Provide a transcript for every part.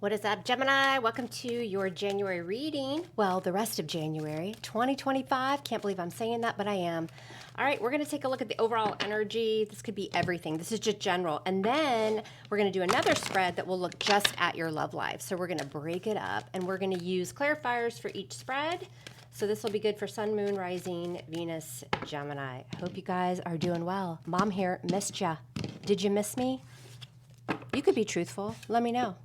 What is up, Gemini? Welcome to your January reading. Well, the rest of January 2025. Can't believe I'm saying that, but I am. All right, we're going to take a look at the overall energy. This could be everything. This is just general. And then we're going to do another spread that will look just at your love life. So we're going to break it up, and we're going to use clarifiers for each spread. So this will be good for Sun, Moon, Rising, Venus, Gemini. Hope you guys are doing well. Mom here, missed ya. Did you miss me? You could be truthful. Let me know.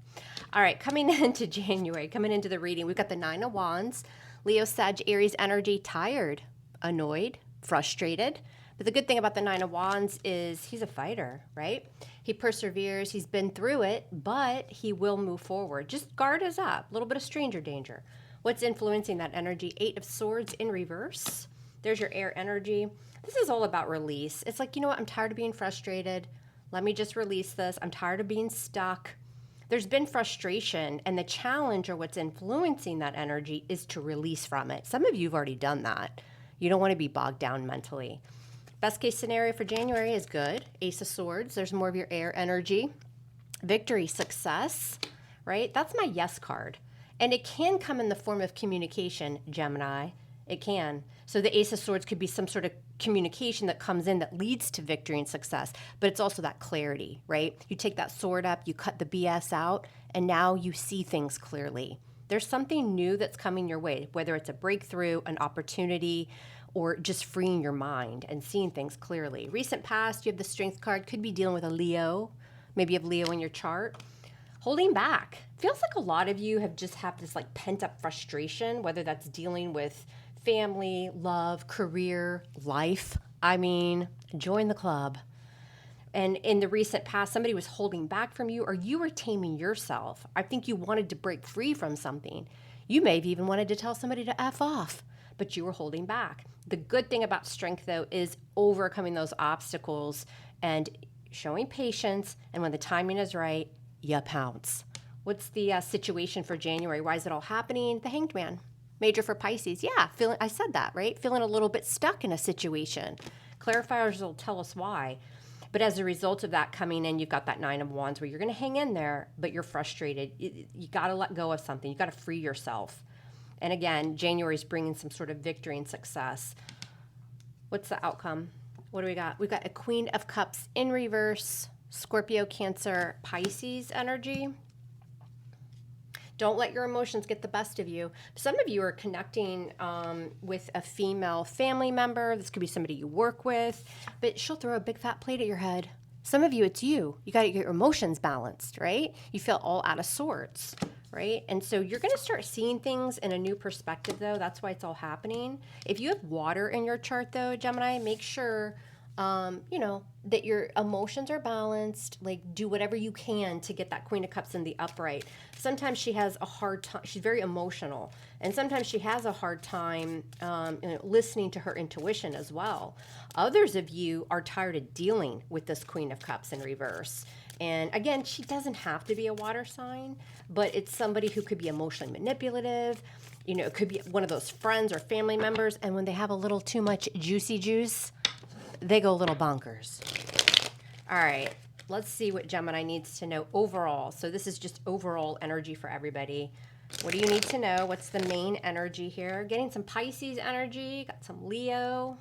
All right, coming into January, coming into the reading, we've got the Nine of Wands, Leo, Sag, Aries energy, tired, annoyed, frustrated. But the good thing about the Nine of Wands is he's a fighter, right? He perseveres, he's been through it, but he will move forward. Just guard us up, a little bit of stranger danger. What's influencing that energy? Eight of Swords in reverse. There's your air energy. This is all about release. It's like, you know what? I'm tired of being frustrated. Let me just release this. I'm tired of being stuck. There's been frustration, and the challenge or what's influencing that energy is to release from it. Some of you have already done that. You don't want to be bogged down mentally. Best case scenario for January is good. Ace of Swords. There's more of your air energy. Victory, success, right? That's my yes card. And it can come in the form of communication, Gemini. It can. So the Ace of Swords could be some sort of communication that comes in that leads to victory and success, but it's also that clarity, right? You take that sword up, you cut the BS out, and now you see things clearly. There's something new that's coming your way, whether it's a breakthrough, an opportunity, or just freeing your mind and seeing things clearly. Recent past, you have the Strength card, could be dealing with a Leo. Maybe you have Leo in your chart. Holding back. Feels like a lot of you have this like pent up frustration, whether that's dealing with family, love, career, life. I mean, join the club. And in the recent past, somebody was holding back from you, or you were taming yourself. I think you wanted to break free from something. You may have even wanted to tell somebody to F off, but you were holding back. The good thing about Strength, though, is overcoming those obstacles and showing patience. And when the timing is right, you pounce. What's the situation for January? Why is it all happening? The Hanged Man. Major for Pisces. Yeah, I said that, right? Feeling a little bit stuck in a situation. Clarifiers will tell us why. But as a result of that coming in, you've got that Nine of Wands where you're going to hang in there, but you're frustrated. You got to let go of something. You got to free yourself. And again, January is bringing some sort of victory and success. What's the outcome? What do we got? We've got a Queen of Cups in reverse, Scorpio, Cancer, Pisces energy. Don't let your emotions get the best of you. Some of you are connecting with a female family member. This could be somebody you work with, but she'll throw a big fat plate at your head. Some of you, it's you. You got to get your emotions balanced, right? You feel all out of sorts, right? And so you're going to start seeing things in a new perspective, though. That's why it's all happening. If you have water in your chart, though, Gemini, make sure that your emotions are balanced. Like, do whatever you can to get that Queen of Cups in the upright. Sometimes she has a hard time. She's very emotional. And sometimes she has a hard time listening to her intuition as well. Others of you are tired of dealing with this Queen of Cups in reverse. And again, she doesn't have to be a water sign, but it's somebody who could be emotionally manipulative. It could be one of those friends or family members. And when they have a little too much juicy juice, they go a little bonkers. All right, let's see what Gemini needs to know overall. So this is just overall energy for everybody. What do you need to know? What's the main energy here? Getting some Pisces energy, got some Leo.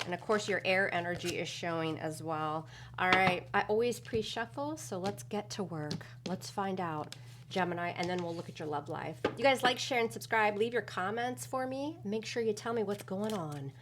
And of course, your air energy is showing as well. All right, I always pre-shuffle, so let's get to work. Let's find out, Gemini, and then we'll look at your love life. You guys like, share, and subscribe. Leave your comments for me. Make sure you tell me what's going on.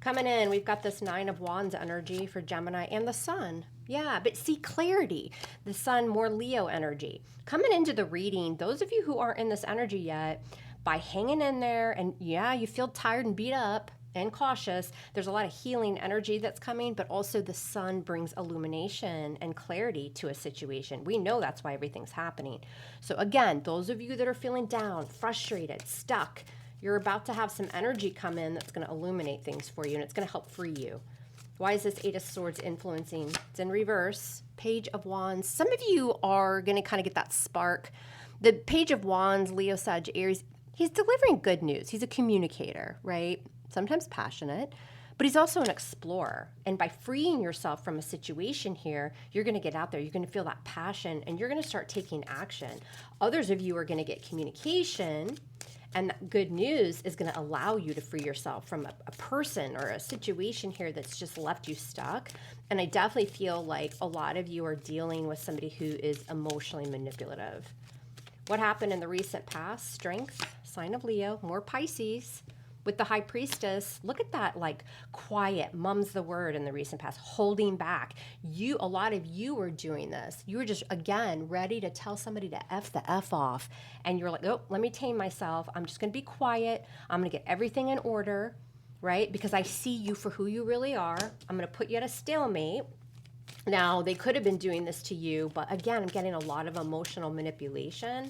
Coming in, we've got this Nine of Wands energy for Gemini and the Sun. Yeah, but see clarity. The Sun, more Leo energy. Coming into the reading, those of you who aren't in this energy yet, by hanging in there, and yeah, you feel tired and beat up and cautious, there's a lot of healing energy that's coming, but also the Sun brings illumination and clarity to a situation. We know that's why everything's happening. So again, those of you that are feeling down, frustrated, stuck, you're about to have some energy come in that's going to illuminate things for you, and it's going to help free you. Why is this Eight of Swords influencing? It's in reverse. Page of Wands. Some of you are going to kind of get that spark. The Page of Wands, Leo, Sag, Aries, he's delivering good news. He's a communicator, right? Sometimes passionate, but he's also an explorer. And by freeing yourself from a situation here, you're going to get out there. You're going to feel that passion and you're going to start taking action. Others of you are going to get communication. And that good news is going to allow you to free yourself from a person or a situation here that's just left you stuck. And I definitely feel like a lot of you are dealing with somebody who is emotionally manipulative. What happened in the recent past? Strength, sign of Leo, more Pisces. With the High Priestess, look at that, like quiet, mum's the word in the recent past, holding back. A lot of you were doing this. You were just, again, ready to tell somebody to F the F off. And you're like, oh, let me tame myself. I'm just going to be quiet. I'm going to get everything in order, right? Because I see you for who you really are. I'm going to put you at a stalemate. Now, they could have been doing this to you, but again, I'm getting a lot of emotional manipulation.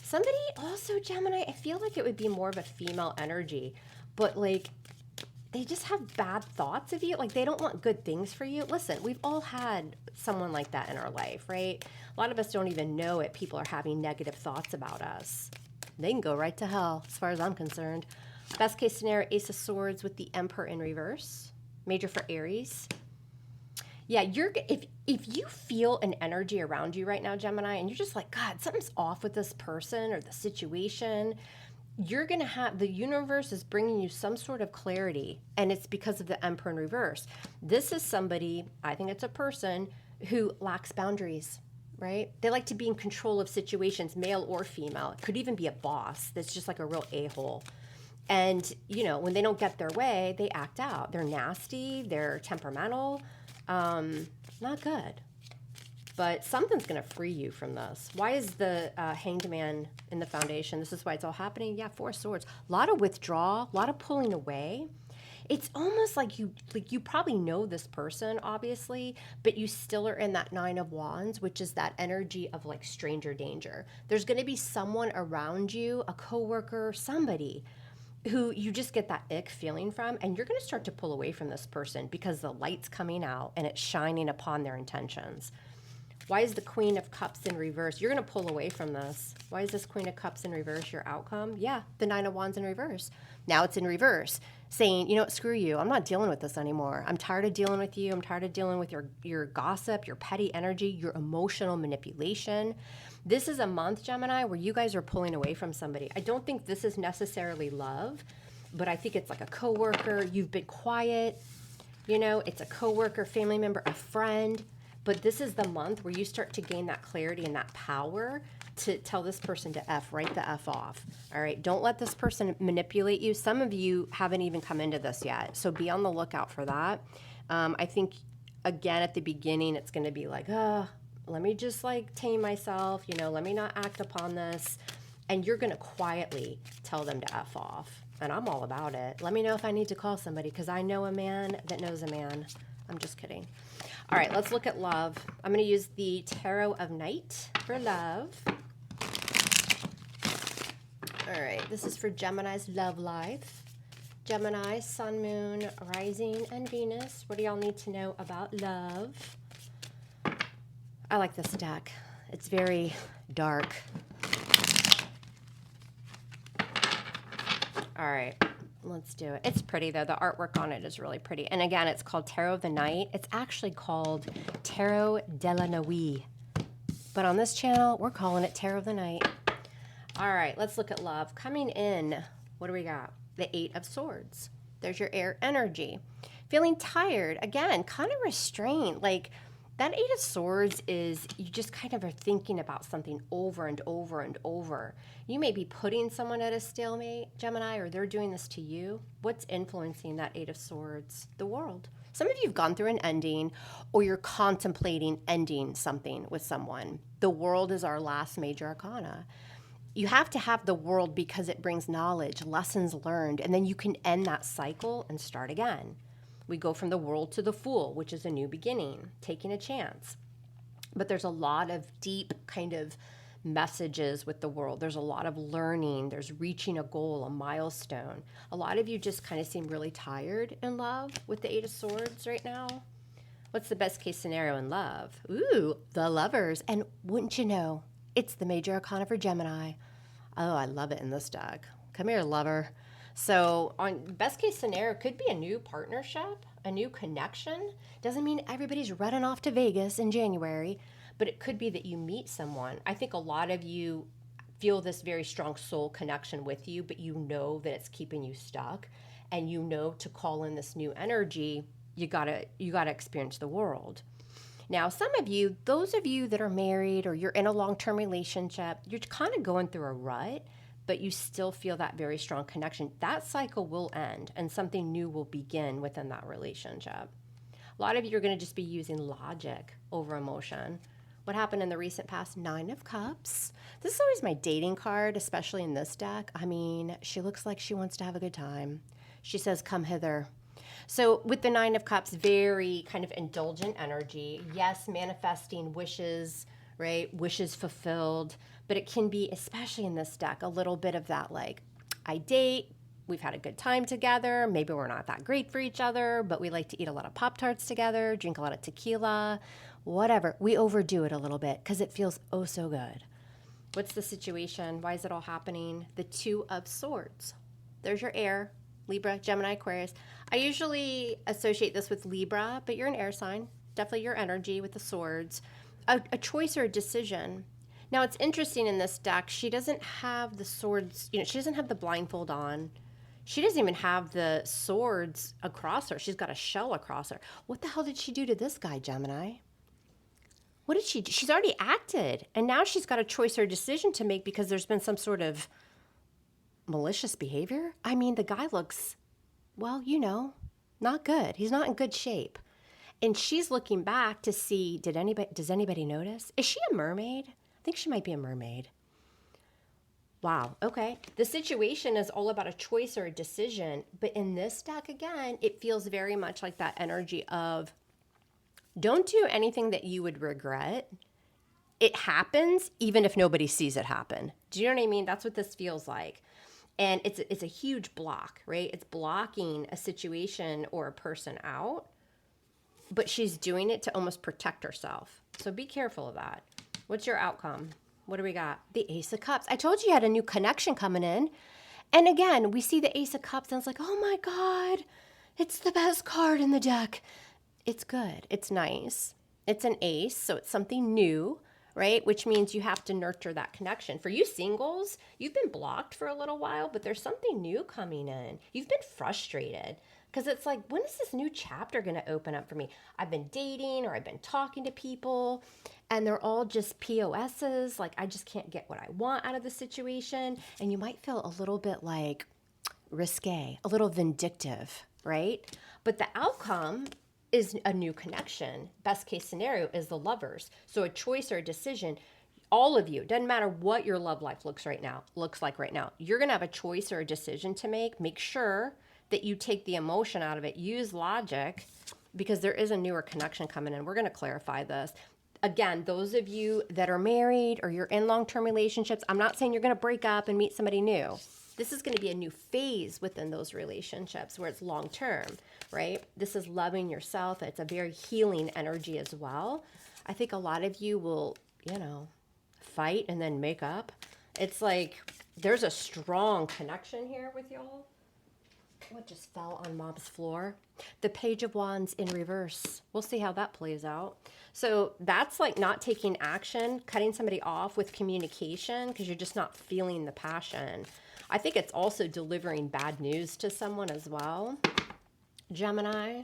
Somebody also, Gemini, I feel like it would be more of a female energy, but like they just have bad thoughts of you. Like they don't want good things for you. Listen, we've all had someone like that in our life, right? A lot of us don't even know it. People are having negative thoughts about us. They can go right to hell as far as I'm concerned. Best case scenario, Ace of Swords with the Emperor in reverse. Major for Aries. Yeah, if you feel an energy around you right now, Gemini, and you're just like, God, something's off with this person or the situation, you're going to have, the universe is bringing you some sort of clarity, and it's because of the Emperor in reverse. This is somebody, I think it's a person, who lacks boundaries, right? They like to be in control of situations, male or female. It could even be a boss that's just like a real a-hole. And, you know, when they don't get their way, they act out. They're nasty, they're temperamental. Not good, but something's going to free you from this. Why is the Hanged Man in the foundation? This is why it's all happening. Yeah, Four of Swords. A lot of withdrawal, a lot of pulling away. It's almost like you probably know this person, obviously, but you still are in that Nine of Wands, which is that energy of like stranger danger. There's going to be someone around you, a coworker, somebody who you just get that ick feeling from, and you're going to start to pull away from this person because the light's coming out and it's shining upon their intentions. Why is the Queen of Cups in reverse? You're going to pull away from this. Why is this Queen of Cups in reverse your outcome? Yeah, the Nine of Wands in reverse. Now it's in reverse, saying, you know what, screw you. I'm not dealing with this anymore. I'm tired of dealing with you. I'm tired of dealing with your gossip, your petty energy, your emotional manipulation. This is a month, Gemini, where you guys are pulling away from somebody. I don't think this is necessarily love, but I think it's like a coworker. You've been quiet. You know, it's a coworker, family member, a friend. But this is the month where you start to gain that clarity and that power to tell this person to F, write the F off. All right, don't let this person manipulate you. Some of you haven't even come into this yet, so be on the lookout for that. I think, again, at the beginning, it's going to be like, let me just like tame myself, you know, let me not act upon this. And you're going to quietly tell them to F off. And I'm all about it. Let me know if I need to call somebody because I know a man that knows a man. I'm just kidding. All right, let's look at love. I'm going to use the Tarot of Night for love. All right, this is for Gemini's love life. Gemini, Sun, Moon, Rising, and Venus. What do y'all need to know about love? I like this deck. It's very dark. All right, let's do it. It's pretty, though. The artwork on it is really pretty. And again, it's called Tarot of the Night. It's actually called Tarot de la Nuit. But on this channel, we're calling it Tarot of the Night. All right, let's look at love. Coming in, what do we got? The Eight of Swords. There's your air energy. Feeling tired. Again, kind of restrained. Like, that Eight of Swords is you just kind of are thinking about something over and over and over. You may be putting someone at a stalemate, Gemini, or they're doing this to you. What's influencing that Eight of Swords? The world. Some of you have gone through an ending, or you're contemplating ending something with someone. The world is our last major arcana. You have to have the world because it brings knowledge, lessons learned, and then you can end that cycle and start again. We go from the world to the Fool, which is a new beginning, taking a chance. But there's a lot of deep kind of messages with the world. There's a lot of learning. There's reaching a goal, a milestone. A lot of you just kind of seem really tired in love with the Eight of Swords right now. What's the best case scenario in love? Ooh, the Lovers. And wouldn't you know, it's the major arcana for Gemini. Oh, I love it in this deck. Come here, lover. So on best case scenario, it could be a new partnership, a new connection. Doesn't mean everybody's running off to Vegas in January, but it could be that you meet someone. I think a lot of you feel this very strong soul connection with you, but you know that it's keeping you stuck, and you know to call in this new energy, you gotta experience the world. Now, some of you, those of you that are married or you're in a long-term relationship, you're kind of going through a rut, but you still feel that very strong connection. That cycle will end and something new will begin within that relationship. A lot of you are going to just be using logic over emotion. What happened in the recent past? Nine of Cups. This is always my dating card, especially in this deck. I mean, she looks like she wants to have a good time. She says, come hither. So with the Nine of Cups, very kind of indulgent energy. Yes, manifesting wishes, right? Wishes fulfilled. But it can be, especially in this deck, a little bit of that like, I date, we've had a good time together. Maybe we're not that great for each other, but we like to eat a lot of Pop-Tarts together, drink a lot of tequila, whatever. We overdo it a little bit because it feels oh so good. What's the situation? Why is it all happening? The Two of Swords. There's your air. Libra, Gemini, Aquarius. I usually associate this with Libra, but you're an air sign. Definitely your energy with the swords. A choice or a decision. Now, it's interesting in this deck, she doesn't have the swords, she doesn't have the blindfold on. She doesn't even have the swords across her. She's got a shell across her. What the hell did she do to this guy, Gemini? What did she do? She's already acted, and now she's got a choice or a decision to make because there's been some sort of malicious behavior. I mean, the guy looks, well, not good. He's not in good shape. And she's looking back to see, does anybody notice? Is she a mermaid? I think she might be a mermaid. Wow, okay. The situation is all about a choice or a decision. But in this deck, again, it feels very much like that energy of don't do anything that you would regret. It happens even if nobody sees it happen. Do you know what I mean? That's what this feels like. And it's a huge block, right? It's blocking a situation or a person out, but she's doing it to almost protect herself. So be careful of that. What's your outcome? What do we got? The Ace of Cups. I told you had a new connection coming in. And again, we see the Ace of Cups and it's like, oh my God, it's the best card in the deck. It's good. It's nice. It's an ace, so it's something new, right? Which means you have to nurture that connection. For you singles, you've been blocked for a little while, but there's something new coming in. You've been frustrated because it's like, when is this new chapter going to open up for me? I've been dating or I've been talking to people and they're all just POSs. Like, I just can't get what I want out of the situation. And you might feel a little bit like risque, a little vindictive, right? But the outcome is a new connection. Best case scenario is the Lovers. So a choice or a decision, all of you, doesn't matter what your love life looks like right now, you're going to have a choice or a decision to make. Make sure that you take the emotion out of it. Use logic because there is a newer connection coming in. We're going to clarify this. Again, those of you that are married or you're in long-term relationships, I'm not saying you're going to break up and meet somebody new. This is going to be a new phase within those relationships where it's long-term, right? This is loving yourself. It's a very healing energy as well. I think a lot of you will, fight and then make up. It's like there's a strong connection here with y'all. What just fell on Mom's floor? The Page of Wands in reverse. We'll see how that plays out. So that's like not taking action, cutting somebody off with communication because you're just not feeling the passion. I think it's also delivering bad news to someone as well. Gemini,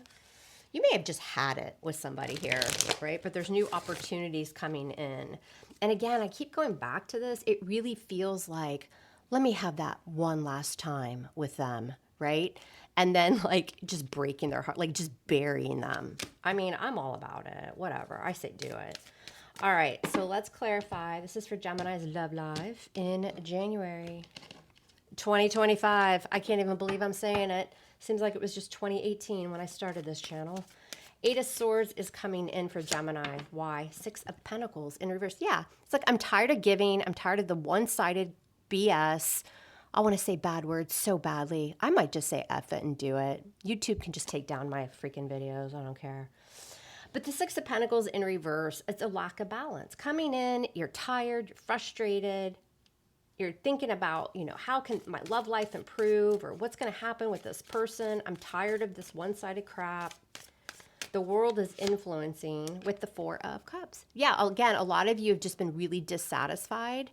you may have just had it with somebody here, right? But there's new opportunities coming in. And again, I keep going back to this. It really feels like, let me have that one last time with them, right? And then like just breaking their heart, like just burying them. I mean, I'm all about it. Whatever. I say do it. All right. So let's clarify. This is for Gemini's love life in January 2025. I can't even believe I'm saying it. Seems like it was just 2018 when I started this channel. Eight of Swords is coming in for Gemini. Why? Six of Pentacles in reverse. Yeah. It's like I'm tired of giving. I'm tired of the one-sided BS. I want to say bad words so badly. I might just say F it and do it. YouTube can just take down my freaking videos. I don't care. But the Six of Pentacles in reverse, it's a lack of balance. Coming in, you're tired, you're frustrated, You're thinking about, how can my love life improve, or what's going to happen with this person? I'm tired of this one-sided crap. The world is influencing with the Four of Cups. Yeah, again, a lot of you have just been really dissatisfied,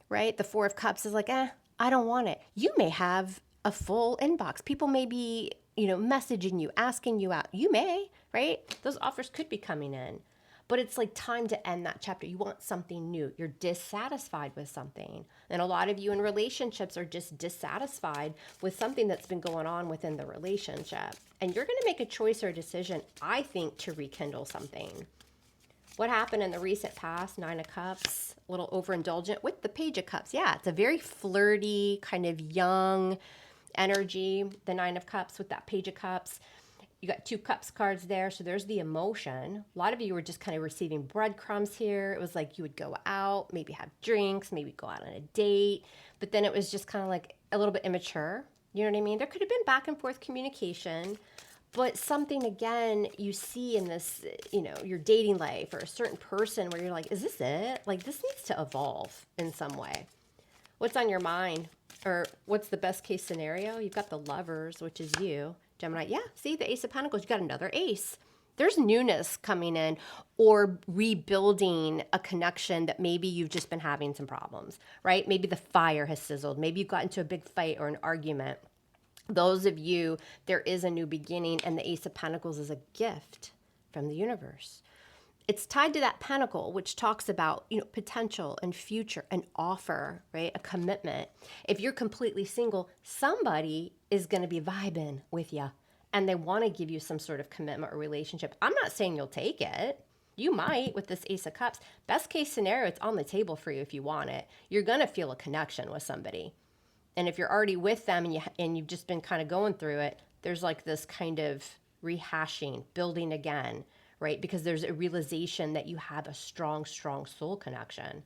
right? The Four of Cups is like, I don't want it. You may have a full inbox. People may be, messaging you, asking you out. You may, right? Those offers could be coming in. But it's like time to end that chapter. You want something new. You're dissatisfied with something. And a lot of you in relationships are just dissatisfied with something that's been going on within the relationship. And you're going to make a choice or a decision, I think, to rekindle something. What happened in the recent past? Nine of Cups, a little overindulgent with the Page of Cups. Yeah, it's a very flirty, kind of young energy, the Nine of Cups with that Page of Cups. You got two cups cards there, so there's the emotion. A lot of you were just kind of receiving breadcrumbs here. It was like you would go out, maybe have drinks, maybe go out on a date, but then it was just kind of like a little bit immature. You know what I mean? There could have been back and forth communication, but something, again, you see in this, your dating life or a certain person where you're like, is this it? Like, this needs to evolve in some way. What's on your mind? Or what's the best case scenario? You've got the Lovers, which is you. Gemini, yeah, see the Ace of Pentacles, you got another ace. There's newness coming in, or rebuilding a connection that maybe you've just been having some problems, right? Maybe the fire has sizzled. Maybe you got into a big fight or an argument. Those of you, there is a new beginning, and the Ace of Pentacles is a gift from the universe. It's tied to that pentacle, which talks about, potential and future, an offer, right? A commitment. If you're completely single, somebody is going to be vibing with you, and they want to give you some sort of commitment or relationship. I'm not saying you'll take it. You might with this Ace of Cups. Best case scenario, it's on the table for you if you want it. You're going to feel a connection with somebody. And if you're already with them and you've just been kind of going through it, there's like this kind of rehashing, building again, right? Because there's a realization that you have a strong, strong soul connection.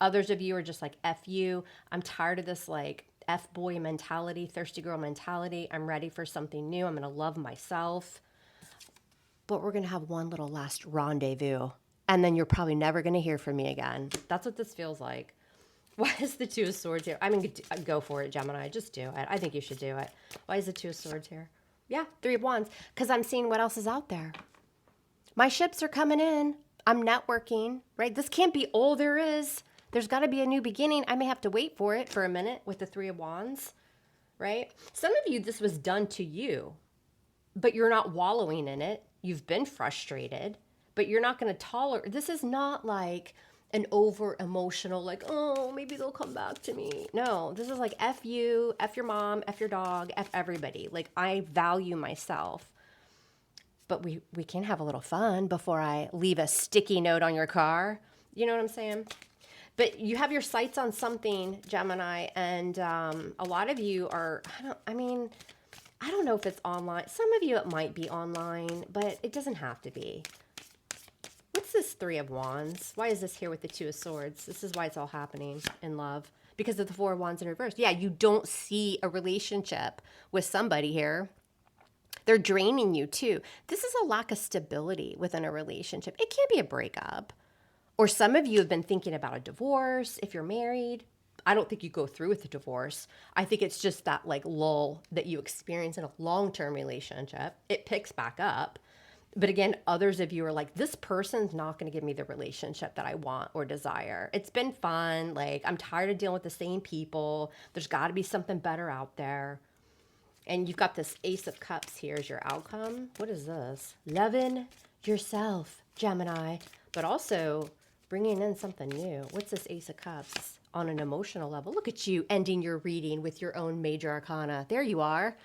Others of you are just like, F you. I'm tired of this like F boy mentality, thirsty girl mentality. I'm ready for something new. I'm going to love myself. But we're going to have one little last rendezvous. And then you're probably never going to hear from me again. That's what this feels like. Why is the Two of Swords here? I mean, go for it, Gemini. Just do it. I think you should do it. Why is the Two of Swords here? Yeah, Three of Wands. Because I'm seeing what else is out there. My ships are coming in. I'm networking, right? This can't be all there is. There's got to be a new beginning. I may have to wait for it for a minute with the Three of Wands, right? Some of you, this was done to you, but you're not wallowing in it. You've been frustrated, but you're not going to tolerate. This is not like an over emotional, like, oh, maybe they'll come back to me. No, this is like F you, F your mom, F your dog, F everybody. Like, I value myself. But we can have a little fun before I leave a sticky note on your car. You know what I'm saying? But you have your sights on something, Gemini, and a lot of you are, I don't know if it's online. Some of you, it might be online, but it doesn't have to be. What's this Three of Wands? Why is this here with the Two of Swords? This is why it's all happening in love. Because of the Four of Wands in reverse. Yeah, you don't see a relationship with somebody here. They're draining you too. This is a lack of stability within a relationship. It can't be a breakup. Or some of you have been thinking about a divorce if you're married. I don't think you go through with a divorce. I think it's just that like lull that you experience in a long-term relationship. It picks back up. But again, others of you are like, this person's not going to give me the relationship that I want or desire. It's been fun. Like, I'm tired of dealing with the same people. There's got to be something better out there. And you've got this Ace of Cups here as your outcome. What is this? Loving yourself, Gemini, but also bringing in something new. What's this Ace of Cups on an emotional level? Look at you ending your reading with your own major arcana. There you are,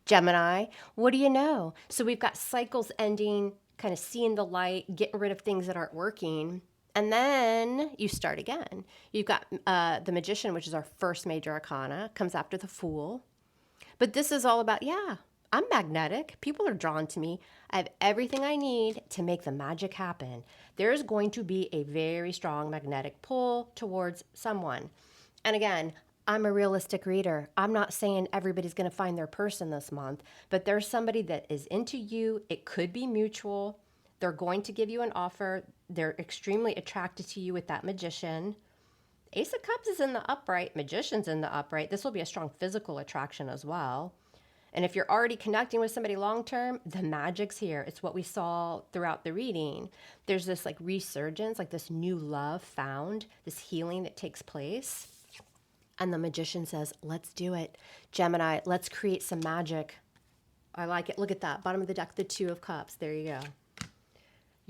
Gemini. What do you know? So we've got cycles ending, kind of seeing the light, getting rid of things that aren't working. And then you start again. You've got the Magician, which is our first major arcana, comes after the Fool. But this is all about, yeah, I'm magnetic. People are drawn to me. I have everything I need to make the magic happen. There's going to be a very strong magnetic pull towards someone. And again, I'm a realistic reader. I'm not saying everybody's going to find their person this month, but there's somebody that is into you. It could be mutual. They're going to give you an offer. They're extremely attracted to you with that Magician. Ace of Cups is in the upright. Magician's in the upright. This will be a strong physical attraction as well. And if you're already connecting with somebody long-term, the magic's here. It's what we saw throughout the reading. There's this like resurgence, like this new love found, this healing that takes place. And the Magician says, let's do it. Gemini, let's create some magic. I like it. Look at that. Bottom of the deck, the Two of Cups. There you go.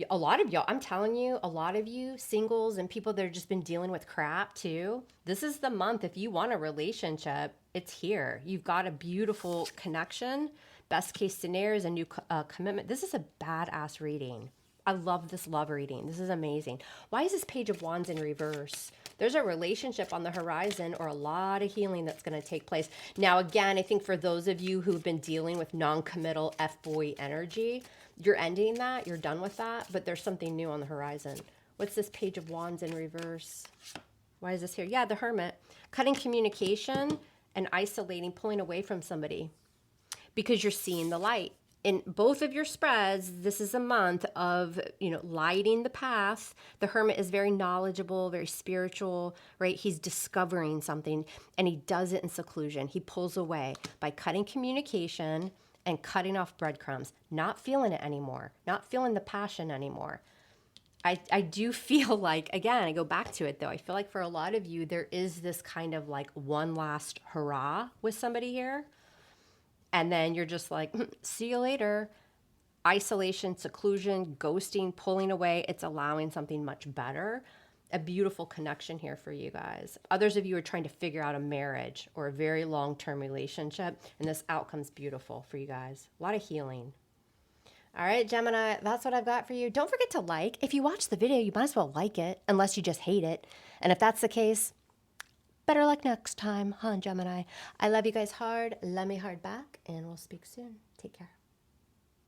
A lot of y'all, I'm telling you, a lot of you singles and people that have just been dealing with crap too, this is the month. If you want a relationship, it's here. You've got a beautiful connection. Best case scenario is a new commitment. This is a badass reading. I love this love reading. This is amazing. Why is this Page of Wands in reverse? There's a relationship on the horizon or a lot of healing that's going to take place. Now, again, I think for those of you who've been dealing with non-committal F-boy energy, you're ending that. You're done with that. But there's something new on the horizon. What's this Page of Wands in reverse? Why is this here? Yeah, the Hermit. Cutting communication and isolating, pulling away from somebody because you're seeing the light. In both of your spreads, this is a month of, lighting the path. The Hermit is very knowledgeable, very spiritual, right? He's discovering something, and he does it in seclusion. He pulls away by cutting communication and cutting off breadcrumbs, not feeling it anymore, not feeling the passion anymore. I do feel like, again, I go back to it though, I feel like for a lot of you, there is this kind of like one last hurrah with somebody here. And then you're just like, see you later. Isolation, seclusion, ghosting, pulling away. It's allowing something much better. A beautiful connection here for you guys. Others of you are trying to figure out a marriage or a very long-term relationship. And this outcome's beautiful for you guys. A lot of healing. All right, Gemini, that's what I've got for you. Don't forget to like. If you watch the video, you might as well like it, unless you just hate it. And if that's the case, better luck next time, huh, Gemini? I love you guys hard. Love me hard back, and we'll speak soon. Take care.